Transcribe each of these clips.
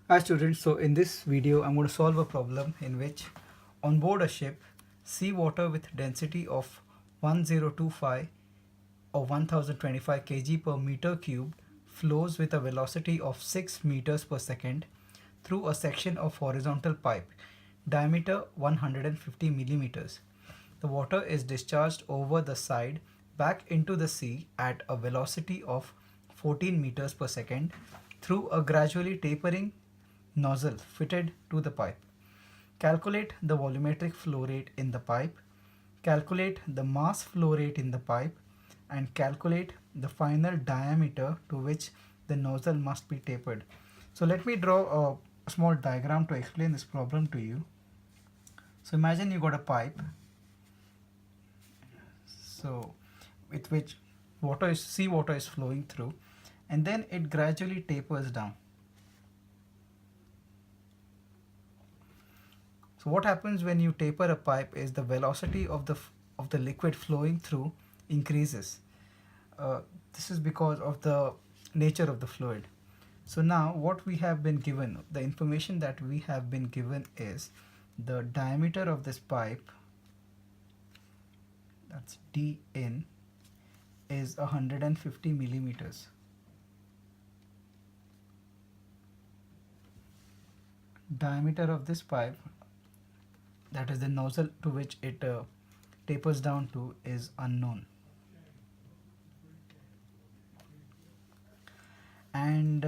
Hi students, so in this video I'm going to solve a problem in which on board a ship, seawater with density of 1025 or 1025 kg per meter cubed flows with a velocity of 6 meters per second through a section of horizontal pipe, diameter 150 millimeters. The water is discharged over the side back into the sea at a velocity of 14 meters per second through a gradually tapering nozzle fitted to the pipe. Calculate the volumetric flow rate in the pipe, calculate the mass flow rate in the pipe, and calculate the final diameter to which the nozzle must be tapered. So let me draw a small diagram to explain this problem to you. So imagine you got a pipe, so with which seawater is flowing through, and then it gradually tapers down. So what happens when you taper a pipe is the velocity of the liquid flowing through increases. This is because of the nature of the fluid. So now what we have been given, the information that we have been given is the diameter of this pipe, that's D in, is 150 millimeters. Diameter of this pipe, that is the nozzle to which it tapers down to, is unknown. And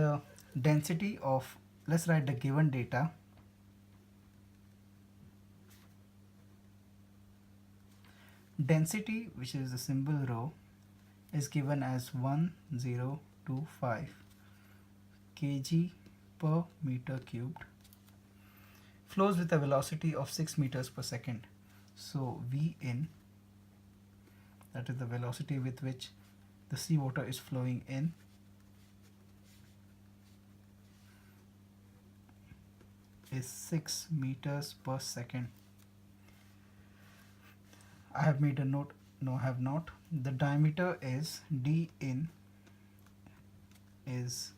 density of, let's write the given data. Density, which is the symbol rho, is given as 1025 kg per meter cubed, flows with a velocity of 6 meters per second. So V in, that is the velocity with which the seawater is flowing in, is 6 meters per second. I have made a note, no I have not. The diameter is D in is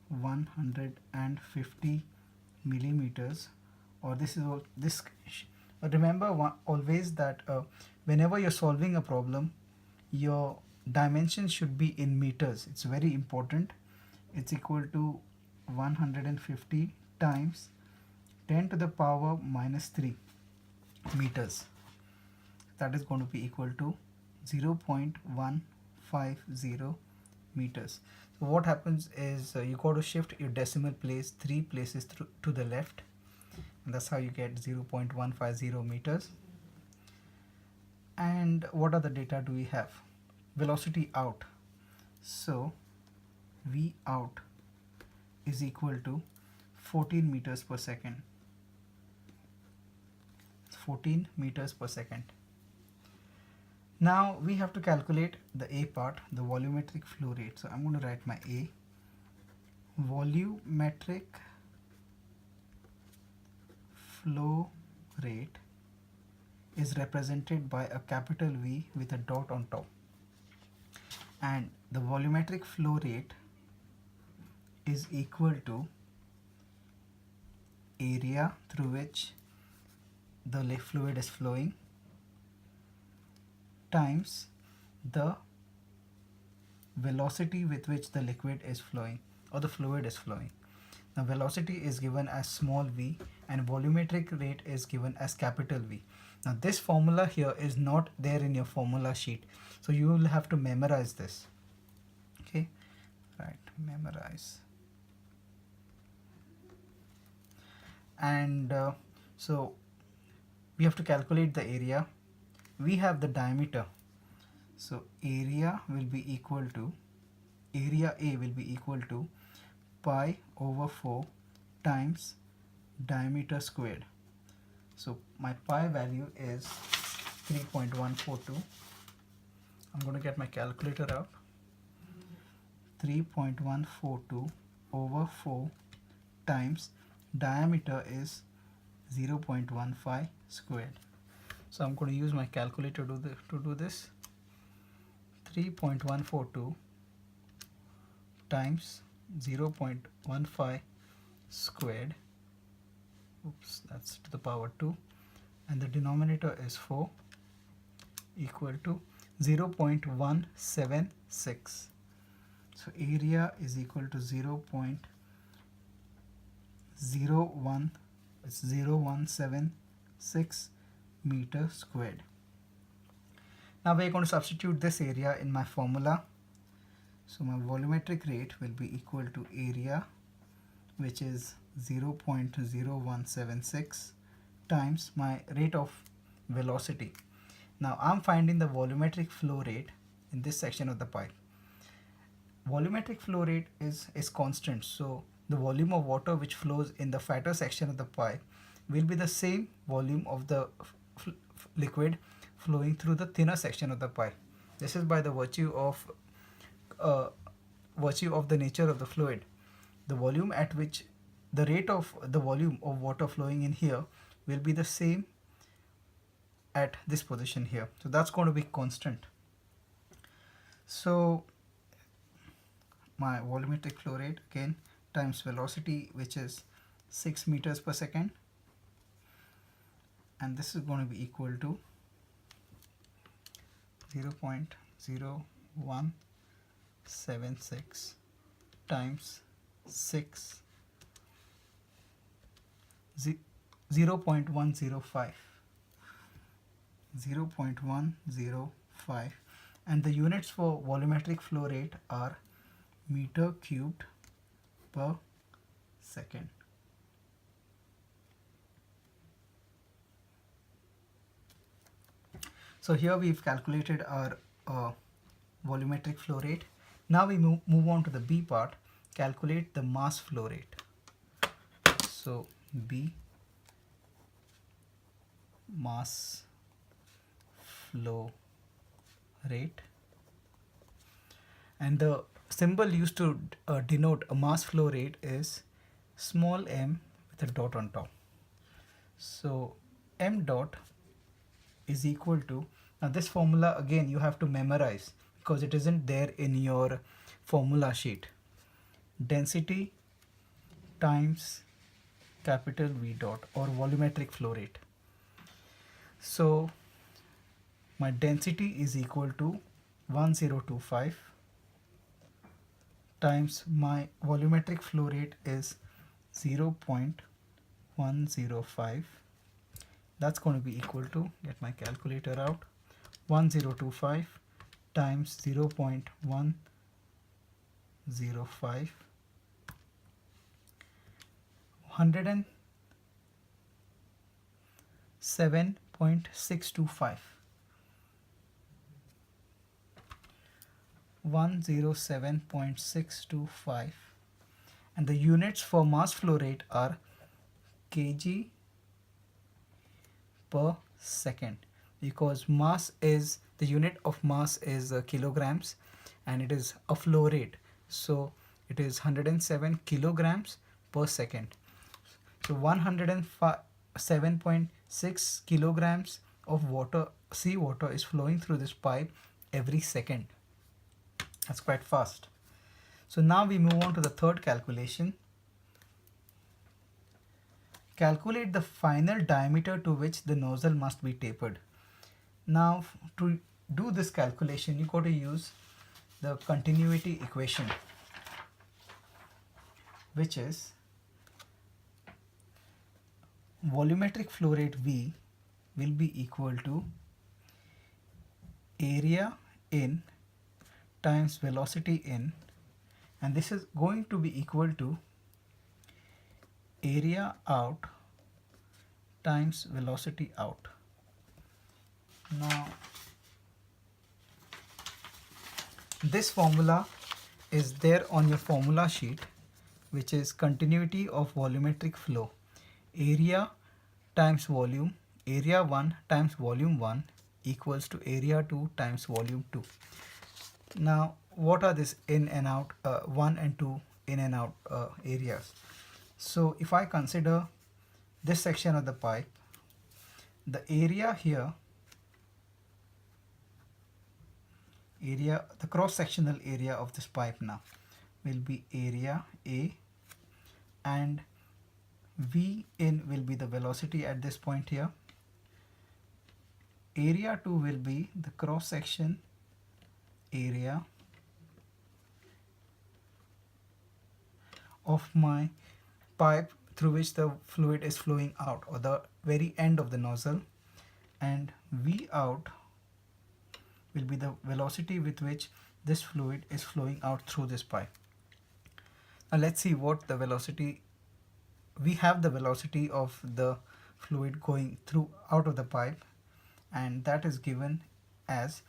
150 millimeters, or this is all this. Remember always that whenever you're solving a problem, your dimensions should be in meters. It's very important. It's equal to 150 times 10 to the power minus 3 meters. That is going to be equal to 0.150 meters. So what happens is you got to shift your decimal place 3 places to the left, and that's how you get 0.150 meters. And what other data do we have? Velocity out. So V out is equal to 14 meters per second. 14 meters per second. Now we have to calculate the A part, the volumetric flow rate. So I'm going to write my A. Volumetric flow rate is represented by a capital V with a dot on top. And the volumetric flow rate is equal to area through which the fluid is flowing times the velocity with which the liquid is flowing or the fluid is flowing. Now velocity is given as small v and volumetric rate is given as capital V. Now this formula here is not there in your formula sheet, so you will have to memorize this. Okay, right, memorize. And so we have to calculate the area. We have the diameter, so area will be equal to, area A will be equal to pi over 4 times diameter squared. So my pi value is 3.142. I'm going to get my calculator out. 3.142 over 4 times diameter is 0.15 squared. So I'm going to use my calculator to do this. 3.142 times 0.15 squared, oops, that's to the power 2, and the denominator is 4, equal to 0.176. So area is equal to 0.0176 meter squared. Now we're going to substitute this area in my formula. So my volumetric rate will be equal to area, which is 0.0176 times my rate of velocity. Now I'm finding the volumetric flow rate in this section of the pipe. Volumetric flow rate is constant, so the volume of water which flows in the fatter section of the pipe will be the same volume of the liquid flowing through the thinner section of the pipe. This is by the virtue of the nature of the fluid. The volume at which the rate of the volume of water flowing in here will be the same at this position here. So that's going to be constant. So my volumetric flow rate again times velocity, which is 6 meters per second, and this is going to be equal to 0.0176 times 6, 0.105, and the units for volumetric flow rate are meter cubed per second. So here we've calculated our volumetric flow rate. Now we move on to the B part, calculate the mass flow rate. So B, mass flow rate, and the symbol used to denote a mass flow rate is small m with a dot on top. So m dot is equal to, now this formula again you have to memorize because it isn't there in your formula sheet, density times capital V dot, or volumetric flow rate. So my density is equal to 1025 times my volumetric flow rate is 0.105. That's going to be equal to, get my calculator out, 1025 times 0.105, 107.625. 107.625, and the units for mass flow rate are kg per second, because mass is, the unit of mass is kilograms and it is a flow rate, so it is 107 kilograms per second. So 107.6 kilograms of water, seawater, is flowing through this pipe every second. That's quite fast. So now we move on to the third calculation. Calculate the final diameter to which the nozzle must be tapered. Now to do this calculation, you got to use the continuity equation, which is volumetric flow rate V will be equal to area in times velocity in, and this is going to be equal to area out times velocity out. Now this formula is there on your formula sheet, which is continuity of volumetric flow, area times volume, area 1 times volume 1 equals to area 2 times volume 2. Now what are this in and out, 1 and 2 in and out areas? So if I consider this section of the pipe, the area here, the cross-sectional area of this pipe now will be area A, and V in will be the velocity at this point here. Area 2 will be the cross section area of my pipe through which the fluid is flowing out, or the very end of the nozzle, and V out will be the velocity with which this fluid is flowing out through this pipe. Now let's see what the velocity, we have the velocity of the fluid going through out of the pipe, and that is given as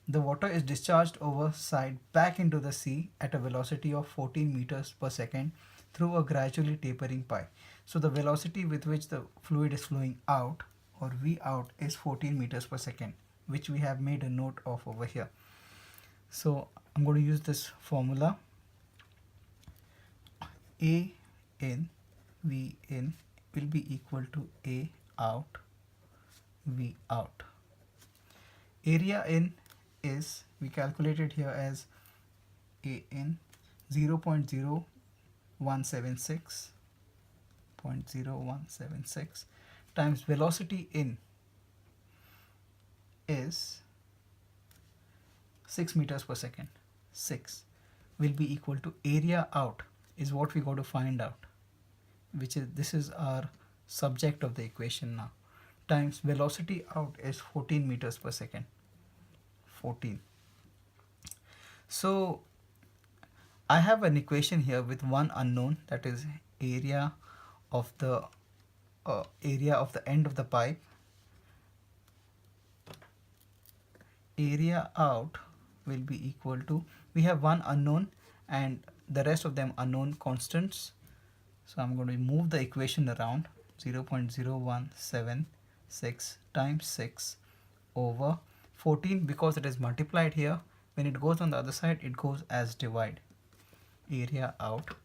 the water is discharged over side back into the sea at a velocity of 14 meters per second through a gradually tapering pipe. So the velocity with which the fluid is flowing out, or V out, is 14 meters per second, which we have made a note of over here. So I'm going to use this formula. A in V in will be equal to A out V out. Area in is, we calculated here as A in 0.0176 times velocity in is 6 meters per second. 6 will be equal to area out is what we got to find out, which is, this is our subject of the equation now, times velocity out is 14 meters per second. 14. So I have an equation here with one unknown, that is area of the end of the pipe. Area out will be equal to, we have one unknown and the rest of them unknown constants. So I'm going to move the equation around. 0.0176 times 6 over 14, because it is multiplied here. When it goes on the other side, it goes as divide. Area out.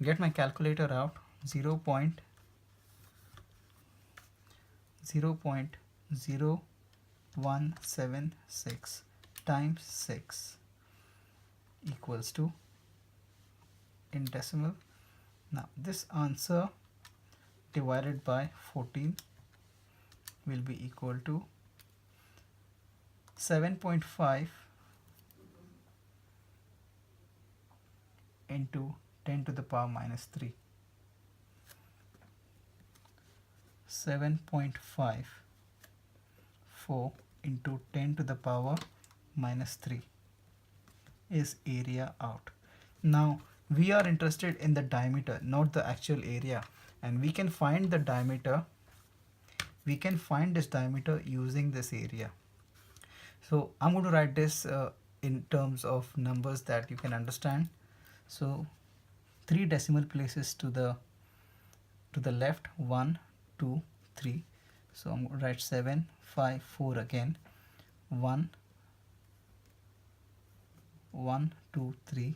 Get my calculator out. 0.0176 times 6 equals to, in decimal. Now this answer divided by 14 will be equal to 7.5 into 10 to the power minus 3. 7.54 into 10 to the power minus 3 is area out. Now we are interested in the diameter, not the actual area, and we can find the diameter, we can find this diameter using this area. So I'm going to write this in terms of numbers that you can understand. So 3 decimal places to the left, 1, 2, 3. So I'm going to write 7, 5, 4 again. 1, 2, 3.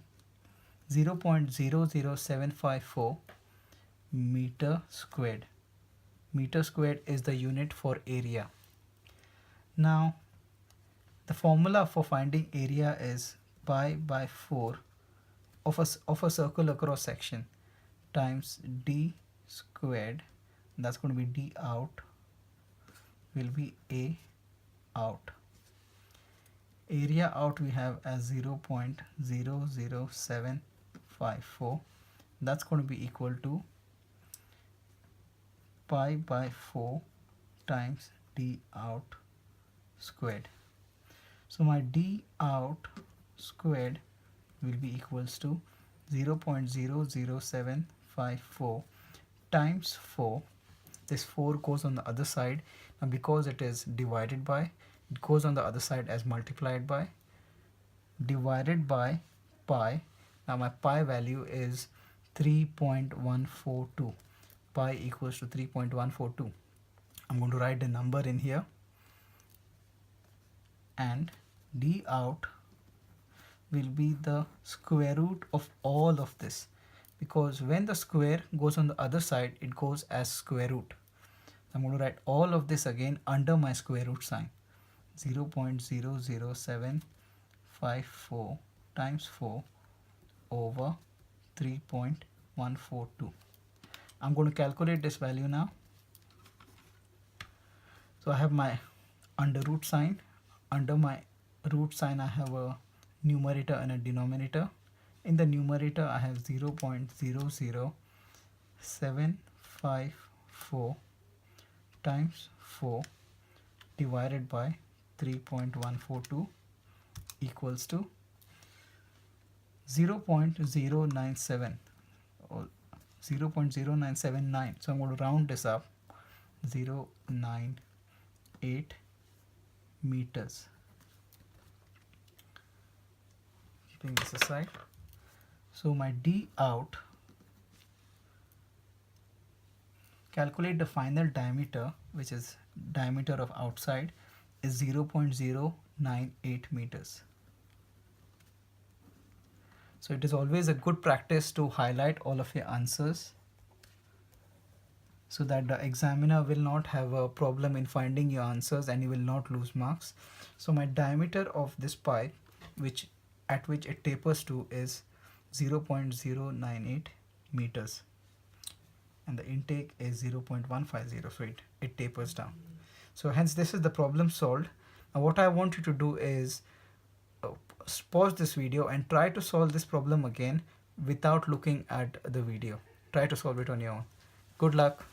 0.00754 meter squared. Meter squared is the unit for area. Now the formula for finding area is pi by 4 of a circular cross section times d squared, that's going to be d out, will be A out. Area out we have as 0.00754, that's going to be equal to pi by 4 times d out squared. So my d out squared will be equals to 0.00754 times 4. This 4 goes on the other side. Now because it is divided by, it goes on the other side as multiplied by, divided by pi. Now my pi value is 3.142. Pi equals to 3.142. I'm going to write the number in here, and d out will be the square root of all of this, because when the square goes on the other side, it goes as square root. I'm going to write all of this again under my square root sign. 0.00754 times 4 over 3.142. I'm going to calculate this value now. So I have my under root sign. Under my root sign I have a numerator and a denominator. In the numerator I have 0.00754 times 4 divided by 3.142 equals to 0.097 or 0.0979. So I'm going to round this up, 0.98 meters. Keeping this aside. So my D out, calculate the final diameter, which is diameter of outside, is 0.098 meters. So it is always a good practice to highlight all of your answers so that the examiner will not have a problem in finding your answers and you will not lose marks. So my diameter of this pipe, at which it tapers to, is 0.098 meters, and the intake is 0.150, so it tapers down. So hence this is the problem solved. Now what I want you to do is pause this video and try to solve this problem again without looking at the video. Try to solve it on your own. Good luck.